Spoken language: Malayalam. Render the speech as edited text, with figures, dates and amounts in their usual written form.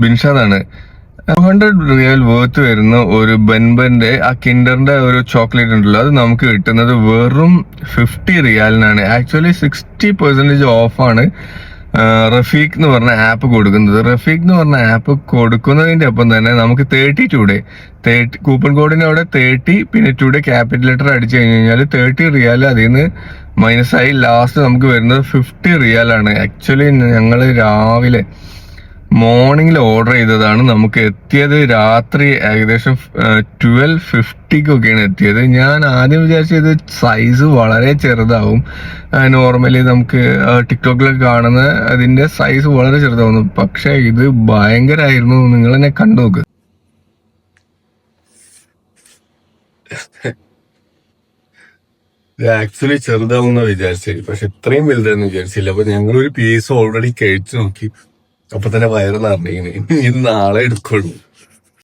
ബിൻഷാദാണ്. 200 റിയാൽ വേർത്ത് വരുന്ന ഒരു ബെൻബന്റെ ആ കിൻഡറിന്റെ ഒരു ചോക്ലേറ്റ് ഉണ്ടല്ലോ, അത് നമുക്ക് കിട്ടുന്നത് വെറും 50 റിയാലിനാണ്. ആക്ച്വലി 60% ഓഫാണ് റഫീഖ് എന്ന് പറഞ്ഞ ആപ്പ് കൊടുക്കുന്നത്. റഫീഖ് എന്ന് പറഞ്ഞ ആപ്പ് കൊടുക്കുന്നതിന്റെ ഒപ്പം തന്നെ നമുക്ക് 30 കൂപ്പൺ കോഡിന്റെ അവിടെ 30 പിന്നെ 2 ക്യാപിറ്റൽ ലെറ്റർ അടിച്ചു കഴിഞ്ഞാൽ 30 റിയാൽ അതിൽ നിന്ന് മൈനസായി ലാസ്റ്റ് നമുക്ക് വരുന്നത് 50 റിയാലാണ്. ആക്ച്വലി ഞങ്ങള് രാവിലെ മോർണിംഗിൽ ഓർഡർ ചെയ്തതാണ്. നമുക്ക് എത്തിയത് രാത്രി ഏകദേശം 12:50 എത്തിയത്. ഞാൻ ആദ്യം വിചാരിച്ചത് സൈസ് വളരെ ചെറുതാവും. നോർമലി നമുക്ക് ടിക്ടോക്കിലൊക്കെ കാണുന്ന അതിന്റെ സൈസ് വളരെ ചെറുതാവുന്നു. പക്ഷെ ഇത് ഭയങ്കരമായിരുന്നു. നിങ്ങൾ എന്നെ കണ്ടു നോക്ക്. ഇത് ആക്ച്വലി ചെറുതാവുന്ന വിചാരിച്ചത്, പക്ഷെ ഇത്രയും വലുതാന്ന് വിചാരിച്ചില്ല. അപ്പൊ ഞങ്ങളൊരു പീസ് ഓൾറെഡി കഴിച്ചു നോക്കി. അപ്പൊ തന്നെ വയറ് നിറഞ്ഞിങ്ങനെ. ഇത് നാളെ എടുക്കുള്ളൂ.